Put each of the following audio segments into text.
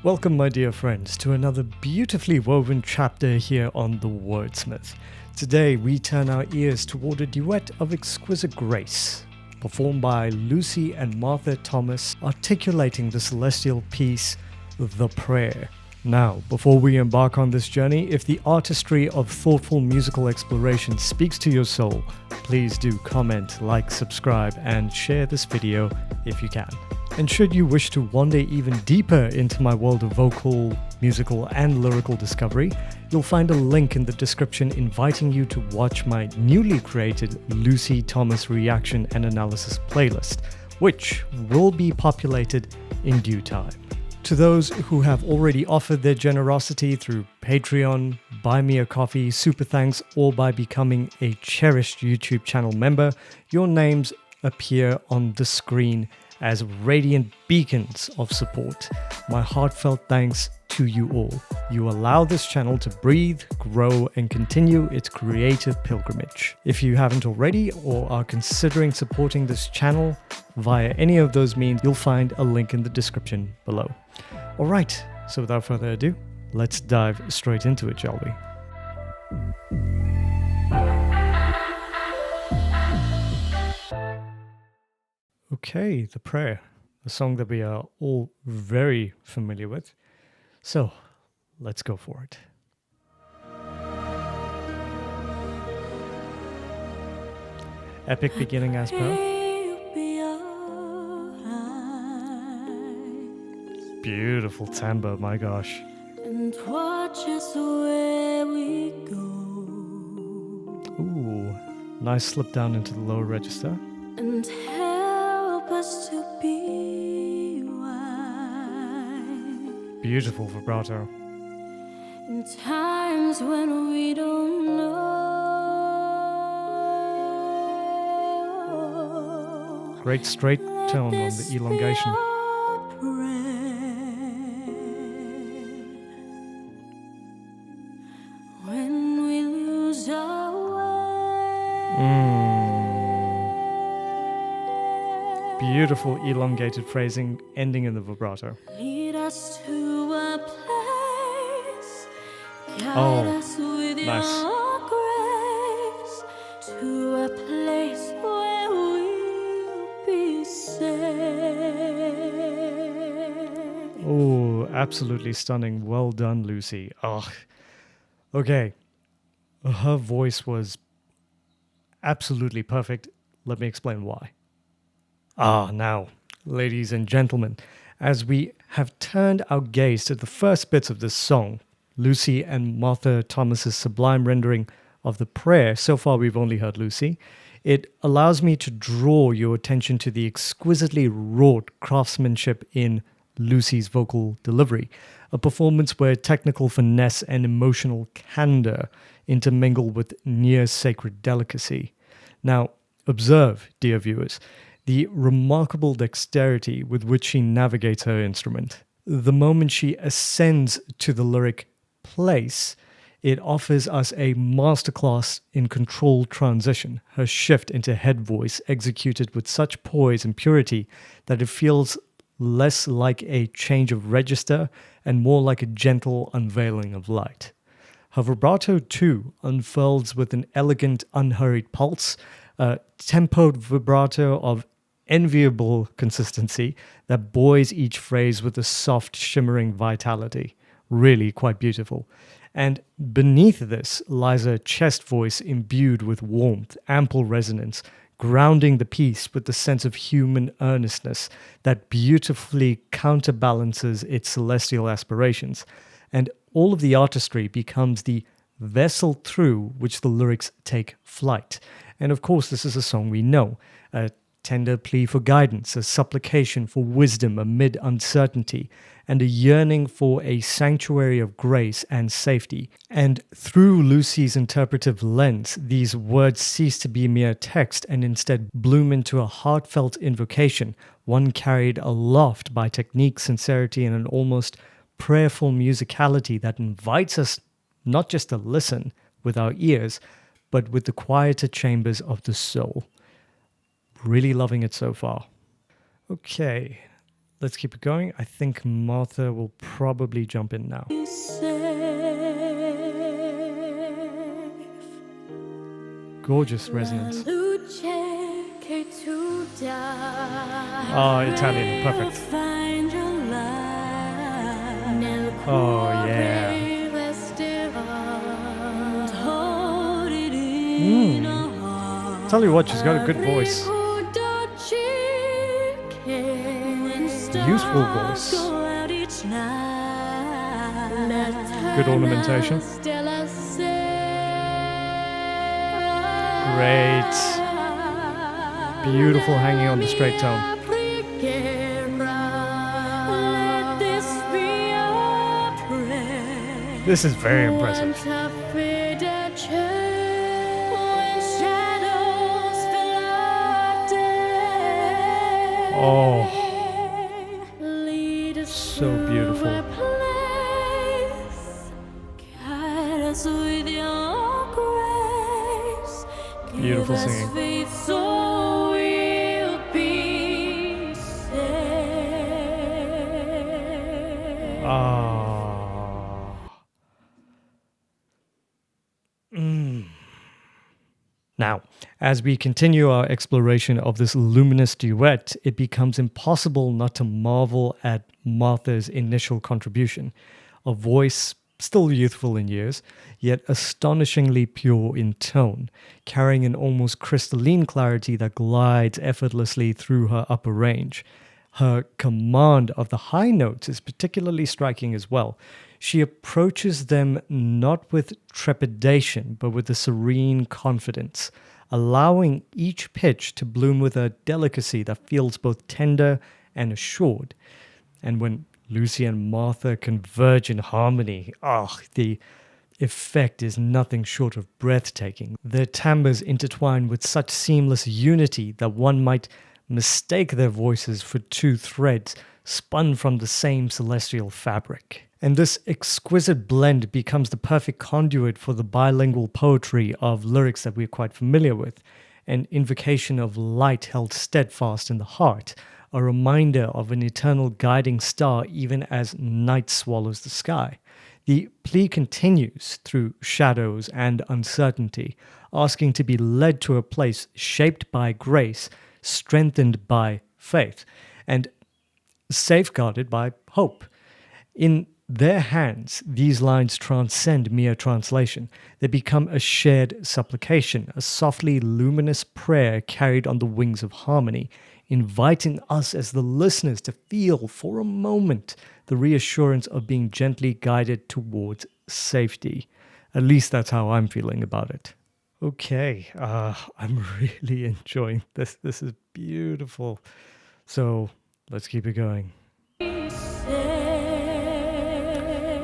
Welcome, my dear friends, to another beautifully woven chapter here on the Wordsmith. Today we turn our ears toward a duet of exquisite grace, performed by Lucy and Martha Thomas, articulating the celestial piece, The Prayer. Now, before we embark on this journey, if the artistry of thoughtful musical exploration speaks to your soul, please do comment, like, subscribe, and share this video if you can. And should you wish to wander even deeper into my world of vocal, musical, and lyrical discovery, you'll find a link in the description inviting you to watch my newly created Lucy Thomas reaction and analysis playlist, which will be populated in due time. To those who have already offered their generosity through Patreon, Buy Me a Coffee, Super Thanks, or by becoming a cherished YouTube channel member, your names appear on the screen as radiant beacons of support. My heartfelt thanks to you all. You allow this channel to breathe, grow, and continue its creative pilgrimage. If you haven't already or are considering supporting this channel via any of those means, you'll find a link in the description below. Alright, so without further ado, let's dive straight into it, shall we? Okay, The Prayer, a song that we are all very familiar with. So, let's go for it. Epic beginning as per. Beautiful timbre, my gosh. And watch us where we go. Ooh, nice slip down into the lower register. And help us to be wise. Beautiful vibrato. In times when we don't know. Great straight tone on the elongation. Beautiful elongated phrasing ending in the vibrato. Lead us to a place. Oh, Us with nice. Your grace, to a place where we'll be safe. Oh, absolutely stunning. Well done, Lucy. Oh, okay. Her voice was absolutely perfect. Let me explain why. Now, ladies and gentlemen, as we have turned our gaze to the first bits of this song, Lucy and Martha Thomas's sublime rendering of The Prayer, so far we've only heard Lucy, it allows me to draw your attention to the exquisitely wrought craftsmanship in Lucy's vocal delivery, a performance where technical finesse and emotional candor intermingle with near sacred delicacy. Now, observe, dear viewers, the remarkable dexterity with which she navigates her instrument. The moment she ascends to the lyric place, it offers us a masterclass in controlled transition, her shift into head voice executed with such poise and purity that it feels less like a change of register and more like a gentle unveiling of light. Her vibrato, too, unfurls with an elegant, unhurried pulse, a tempoed vibrato of enviable consistency that buoys each phrase with a soft, shimmering vitality. Really quite beautiful. And beneath this lies a chest voice imbued with warmth, ample resonance, grounding the piece with the sense of human earnestness that beautifully counterbalances its celestial aspirations. And all of the artistry becomes the vessel through which the lyrics take flight. And of course, this is a song we know, a tender plea for guidance, a supplication for wisdom amid uncertainty, and a yearning for a sanctuary of grace and safety. And through Lucy's interpretive lens, these words cease to be mere text and instead bloom into a heartfelt invocation, one carried aloft by technique, sincerity, and an almost prayerful musicality that invites us not just to listen with our ears, but with the quieter chambers of the soul. Really loving it so far. Okay, Let's keep it going. I think Martha will probably jump in now. Gorgeous resonance. Oh, Italian, perfect. Oh, yeah. Tell you what, she's got a good voice. Youthful voice. Good ornamentation. Great. Beautiful hanging on the straight tone. This is very impressive. Oh, so beautiful. Beautiful singing. Now, as we continue our exploration of this luminous duet, it becomes impossible not to marvel at Martha's initial contribution, a voice still youthful in years, yet astonishingly pure in tone, carrying an almost crystalline clarity that glides effortlessly through her upper range. Her command of the high notes is particularly striking as well. She approaches them not with trepidation, but with a serene confidence, allowing each pitch to bloom with a delicacy that feels both tender and assured. And when Lucy and Martha converge in harmony, the effect is nothing short of breathtaking. Their timbres intertwine with such seamless unity that one might mistake their voices for two threads spun from the same celestial fabric. And this exquisite blend becomes the perfect conduit for the bilingual poetry of lyrics that we're quite familiar with, an invocation of light held steadfast in the heart, a reminder of an eternal guiding star even as night swallows the sky. The plea continues through shadows and uncertainty, asking to be led to a place shaped by grace, strengthened by faith, and safeguarded by hope. In their hands, these lines transcend mere translation. They become a shared supplication, a softly luminous prayer carried on the wings of harmony, inviting us as the listeners to feel for a moment the reassurance of being gently guided towards safety. At least that's how I'm feeling about it. Okay, I'm really enjoying this. This is beautiful. So let's keep it going.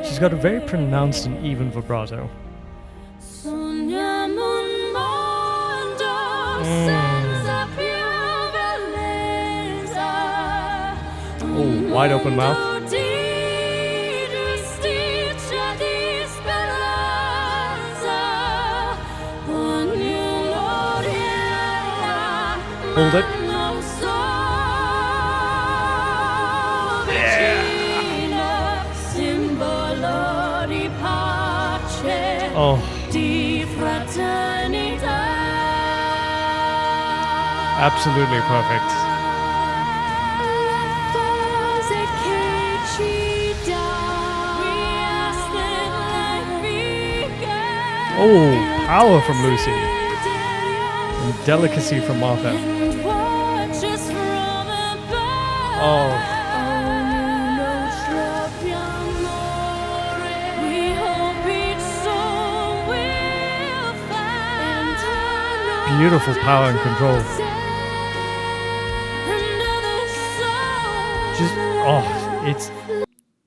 She's got a very pronounced and even vibrato. Oh, wide open mouth. Hold it. Oh. Absolutely perfect. Oh, power from Lucy. And delicacy from Martha. Oh. Beautiful power and control.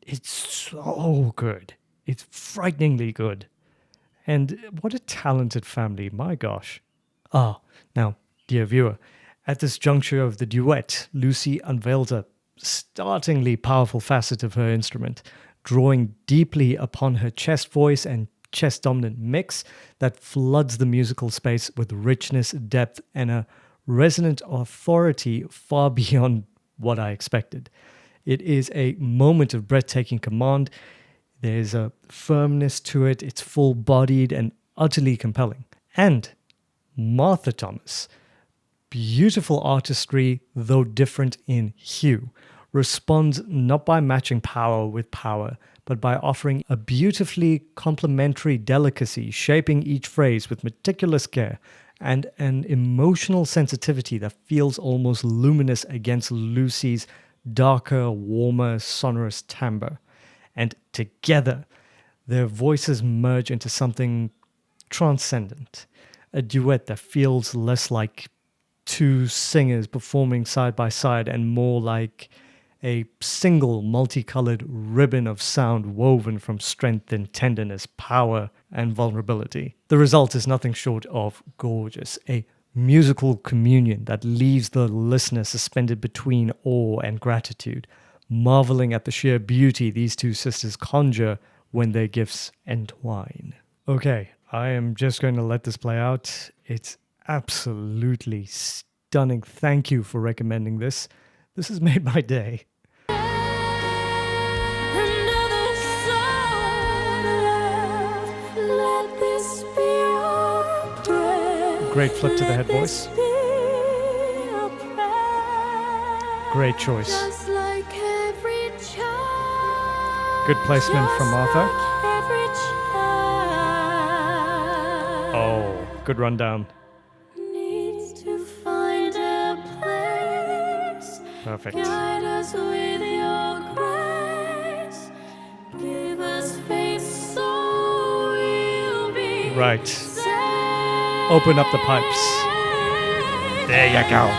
It's so good. It's frighteningly good. And what a talented family, my gosh. Now, dear viewer, at this juncture of the duet, Lucy unveils a startlingly powerful facet of her instrument, drawing deeply upon her chest voice and chest-dominant mix that floods the musical space with richness, depth, and a resonant authority far beyond what I expected. It is a moment of breathtaking command. There's a firmness to it. It's full-bodied and utterly compelling. And Martha Thomas, beautiful artistry, though different in hue, responds not by matching power with power, but by offering a beautifully complementary delicacy, shaping each phrase with meticulous care, and an emotional sensitivity that feels almost luminous against Lucy's darker, warmer, sonorous timbre. And together, their voices merge into something transcendent, a duet that feels less like two singers performing side by side and more like a single multicolored ribbon of sound woven from strength and tenderness, power and vulnerability. The result is nothing short of gorgeous, a musical communion that leaves the listener suspended between awe and gratitude, marveling at the sheer beauty these two sisters conjure when their gifts entwine. Okay, I am just going to let this play out. It's absolutely stunning. Thank you for recommending this. This has made my day. Another song, let this be your prayer. Great flip to the head Let voice. this be your prayer. Great choice. Just like every child. Good placement from Just Martha. like every child. Oh, good rundown. Needs to find a place. Perfect. Guide us with your grace. Give us faith so we'll be Right. saved. Open up the pipes. There you go.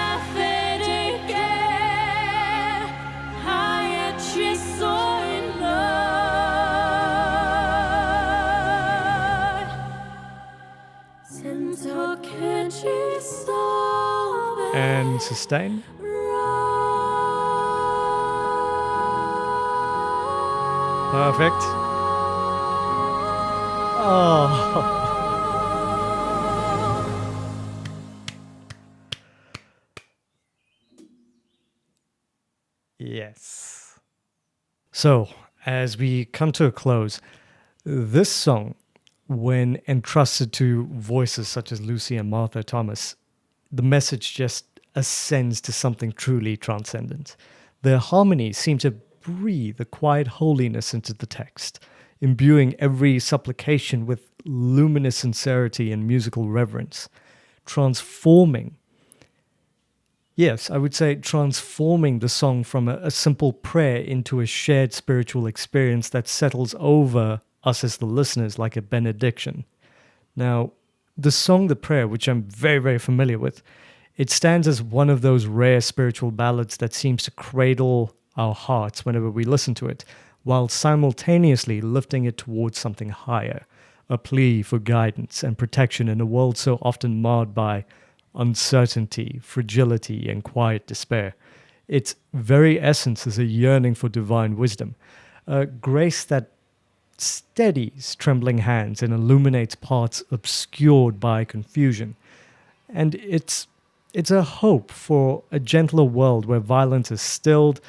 And sustain. Perfect. Oh. Yes. So, as we come to a close, this song, when entrusted to voices such as Lucy and Martha Thomas, the message just ascends to something truly transcendent. Their harmonies seem to breathe a quiet holiness into the text, imbuing every supplication with luminous sincerity and musical reverence, transforming the song from a simple prayer into a shared spiritual experience that settles over us as the listeners like a benediction. Now, the song The Prayer, which I'm very, very familiar with, it stands as one of those rare spiritual ballads that seems to cradle our hearts whenever we listen to it, while simultaneously lifting it towards something higher, a plea for guidance and protection in a world so often marred by uncertainty, fragility, and quiet despair. Its very essence is a yearning for divine wisdom, a grace that steadies trembling hands and illuminates paths obscured by confusion. And it's a hope for a gentler world where violence is stilled,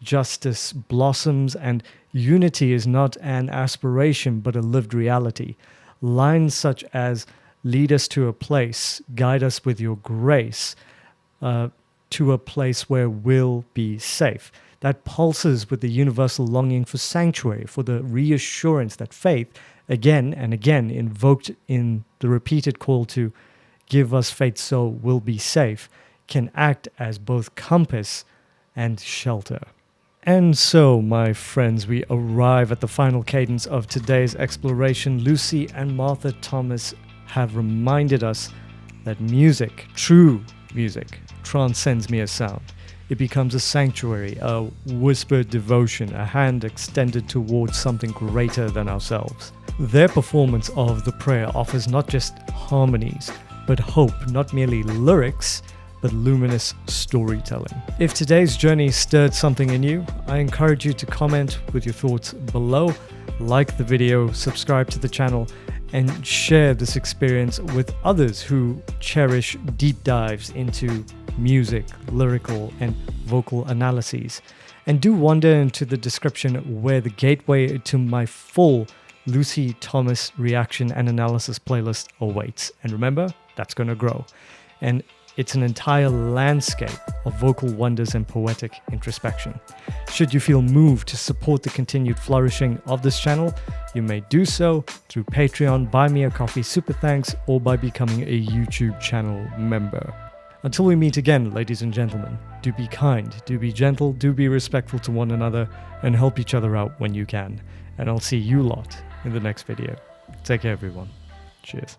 justice blossoms, and unity is not an aspiration but a lived reality. Lines such as "Lead us to a place, guide us with your grace, to a place where we'll be safe," that pulses with the universal longing for sanctuary, for the reassurance that faith, again and again invoked in the repeated call to give us faith so we'll be safe, can act as both compass and shelter. And so, my friends, we arrive at the final cadence of today's exploration. Lucy and Martha Thomas have reminded us that music, true music, transcends mere sound. It becomes a sanctuary, a whispered devotion, a hand extended towards something greater than ourselves. Their performance of The Prayer offers not just harmonies, but hope, not merely lyrics, but luminous storytelling. If today's journey stirred something in you, I encourage you to comment with your thoughts below, like the video, subscribe to the channel, and share this experience with others who cherish deep dives into music, lyrical, and vocal analyses. And do wander into the description where the gateway to my full Lucy Thomas reaction and analysis playlist awaits. And remember, that's going to grow. And it's an entire landscape of vocal wonders and poetic introspection. Should you feel moved to support the continued flourishing of this channel, you may do so through Patreon, Buy Me a Coffee, Super Thanks, or by becoming a YouTube channel member. Until we meet again, ladies and gentlemen, do be kind, do be gentle, do be respectful to one another, and help each other out when you can. And I'll see you lot in the next video. Take care, everyone. Cheers.